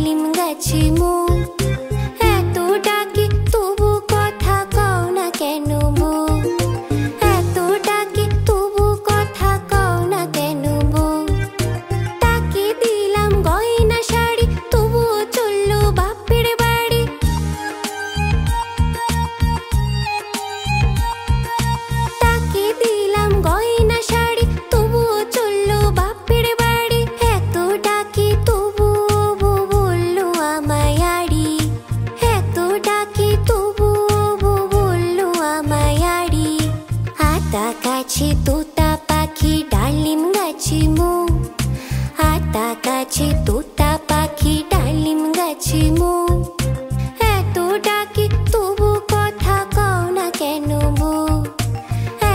ডালিম গাছে মুখ, এত ডাকি তবু কথা কও না কেন মুখ, এত ডাকি তবু কথা কও না কেন মুখ। তাকে দিলাম গয়না শাড়ি তবুও চললো বাপের বাড়ি, তাকে দিলাম গয়না শাড়ি তবুও চললো বাপের বাড়ি। এত ডাকি তবু বললো আমায় আড়ি, এত ডাকি তবু বললো আমায় আড়ি। আতা গাছে তোতা পাখি ডালিম গাছে মুখ, আতা গাছে তোতা পাখি ডালিম গাছে মুখ, এত ডাকি তবু কথা কও না কেন মুখ,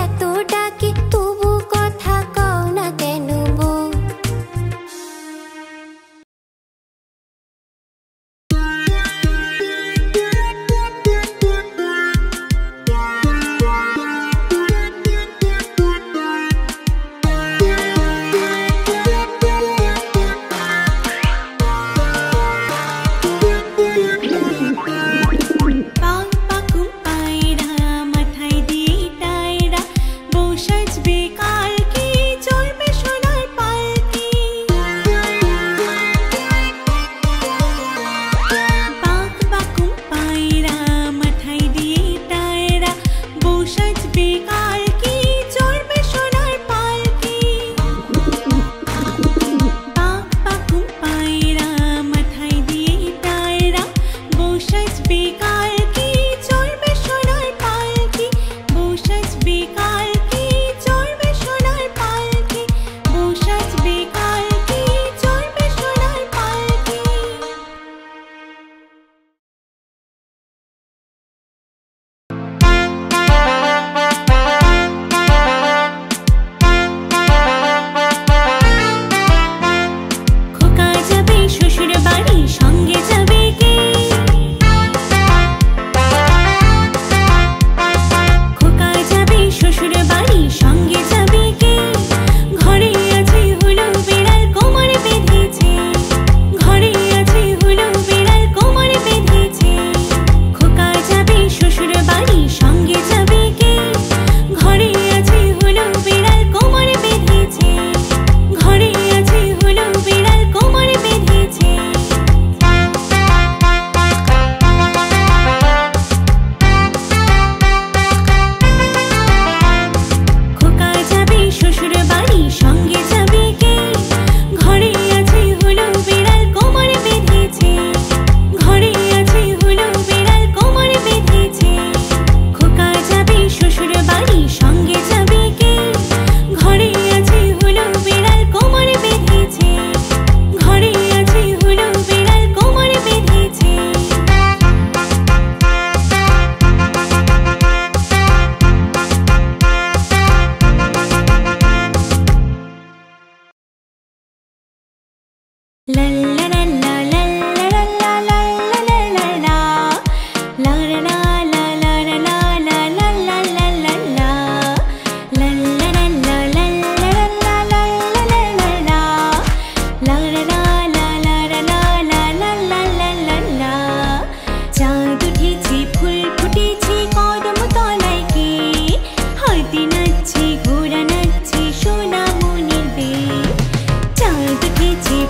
এত ডাকি তবু কথা কও না কেন মুখ।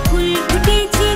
ফুল ফুটেছে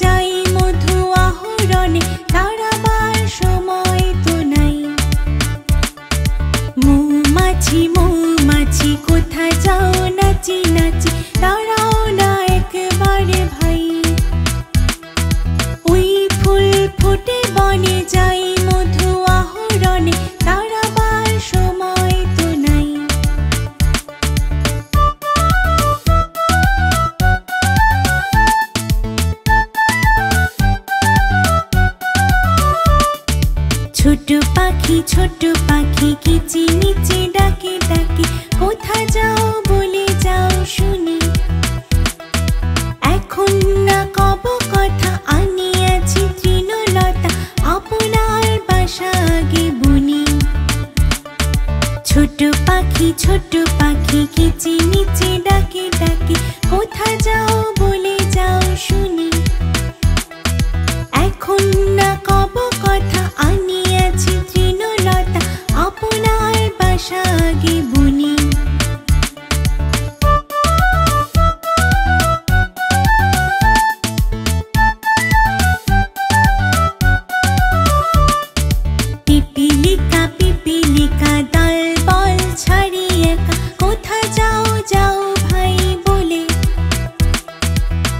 যাই মধু আহরণে, দাঁড়াবার সময় তো নাই। মৌমাছি মৌমাছি কোথা যাও নাচি নাচি, দাঁড়াও না একবারে ভাই। ওই ফুল ফোটে বনে যাই মধু আহরণে, দাঁড়াবার সময় তো নাই। ছোট পাখি কিচিমিচি ডাকে ডাকে, কোথা যাও বলে যাও শুনি। এখন না কব কথা, আনিয়াছি তৃণলতা, আপনার বাসা আগে বুনি। ছোট পাখি কিচিমিচি ডাকে ডাকে, কোথা যাও বলে যাও শুনি। এখন না কব কথা, আনিয়াছি তৃণলতা, আপনার বাসা আগে বুনি। পিপিলিকা দল বল ছাড়িয়ে কোথা যাও যাও ভাই বলে।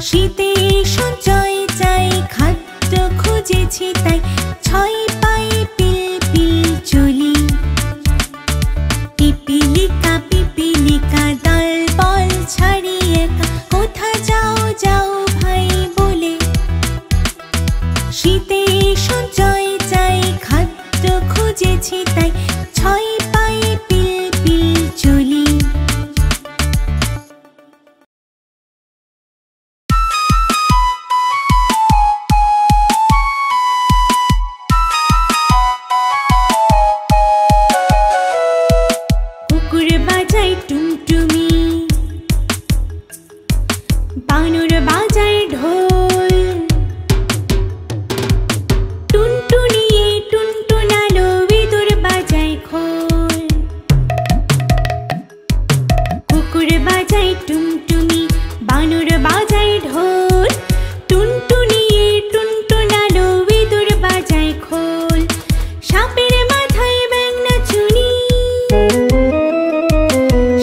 শীতে সঞ্চয় চাই, খাদ্য খুঁজেছি তাই, ছয় পাই পিল পিল চলি। পিপিলিকা দল বল ছাড়িয়ে কোথা যাও যাও ভাই বলে। শীতে সঞ্চয় চাই, খাদ্য খুঁজেছি তাই, ছয় পাই পিল পিল চলি। কুকুর বাজায় টুনটুমি, বানর বাজায় ঢোল। টুনটুনিয়ে টুনটুনালো, ইঁদুর বাজায় খোল। কুকুর বাজায় টুনটুমি, বানর বাজায় ঢোল। টুনটুনিয়ে টুনটুনালো, ইঁদুর বাজায় খোল। সাপের মাথায় ব্যাঙনা চুনি,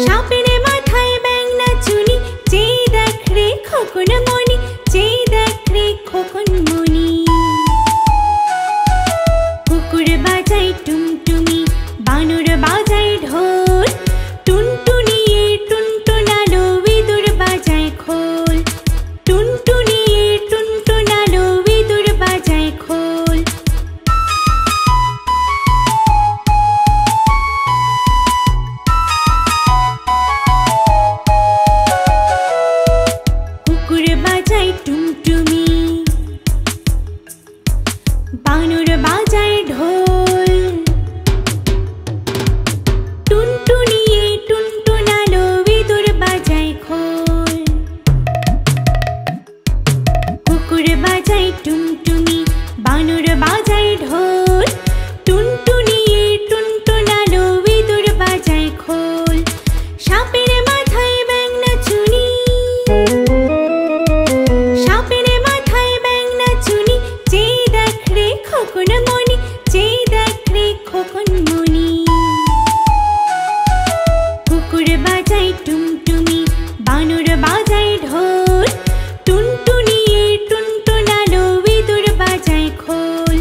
সাপের মাথায় ব্যাঙনা চুনি, যেই দেখ রে খোকন মনি, যেই দেখ রে খোকন মনি। কুকুর বাজায় টুনটুমি, বানর বাজায় ঢোল। টুনটুনিয়ে টুনটুনালো, ইঁদুর বাজায় খোল। টুনটুনিয়ে টুনটুনালো, ইঁদুর বাজায় খোল। কুকুর বাজায় টুনটুমি, বানর বাজায় ঢোল। টুনটুনিয়ে টুনটুনালো, ইঁদুর বাজায় খোল। কুকুর বাজায় টুনটুমি, বানর বাজায় ঢোল। টুনটুনিয়ে টুনটুনালো, ইঁদুর বাজায় খোল। সাপের মাথায় ব্যাঙনা চুনি, সাপের মাথায় ব্যাঙনা চুনি, যেই দেখ রে খোকন মনি, যেই দেখ রে খোকন মনি। কুকুর বাজায় টুনটুমি, বানর বাজায় ঢোল। টুনটুনিয়ে টুনটুনালো, ইঁদুর বাজায় খোল।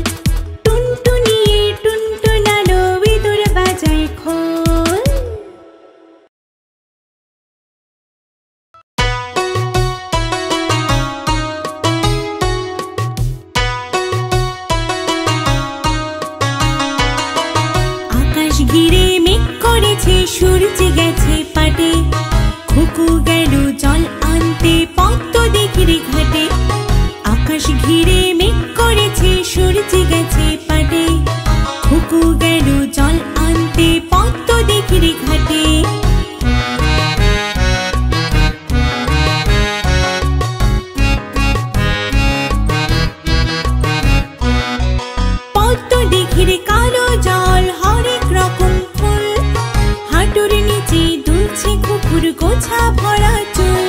টুনটুনিয়ে টুনটুনালো, ইঁদুর বাজায় খোল। আকাশ ঘিরে মেঘ করেছে, সূর্য গেছে পাটে। খুকু গেল জল আনতে পদ্ম দিঘির ঘাটে। আকাশ ঘিরে মেঘ করেছে, সূর্য গেছে পাটে। খুকু গেল জল আনতে পদ্ম দিঘির ঘাটে। পদ্ম দিঘির কালো জল, হরেক রকম ফুল, হাঁটুর নিচে দুলছে খুকুর গোছা ভরা চুল।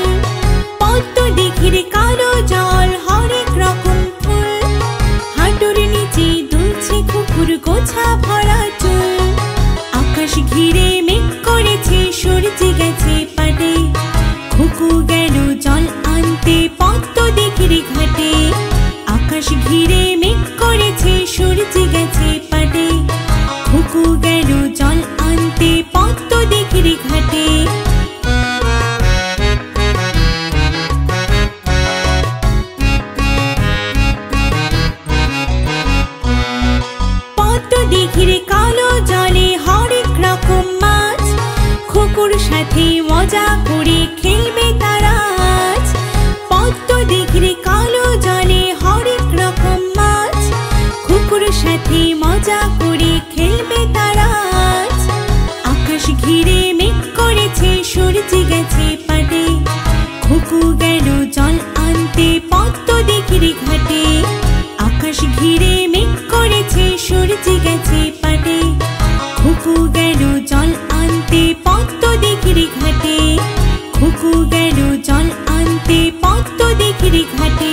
জল আনতে পদ্ম দিঘির ঘাটে।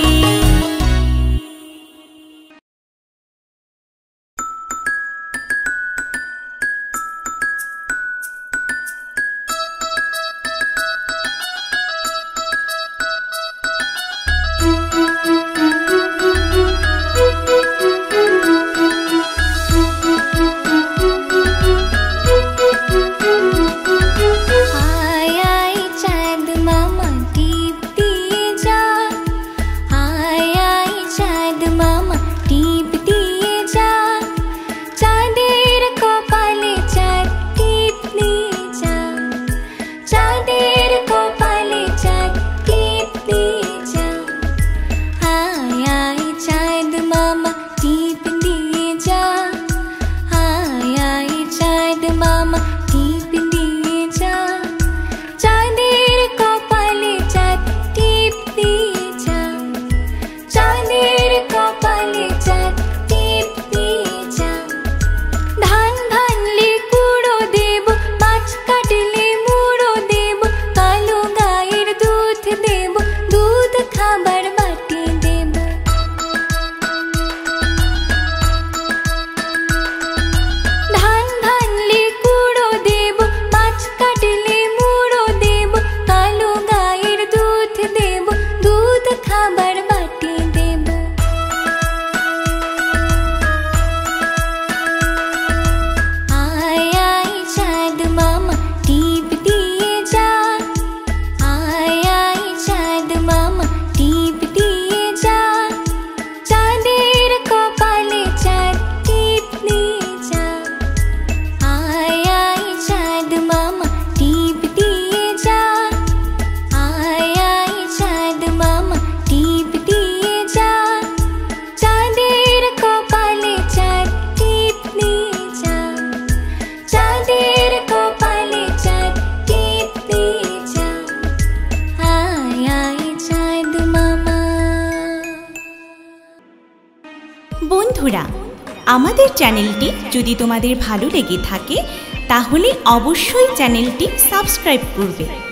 বন্ধুরা, আমাদের চ্যানেলটি যদি তোমাদের ভালো লেগে থাকে তাহলে অবশ্যই চ্যানেলটি সাবস্ক্রাইব করবে।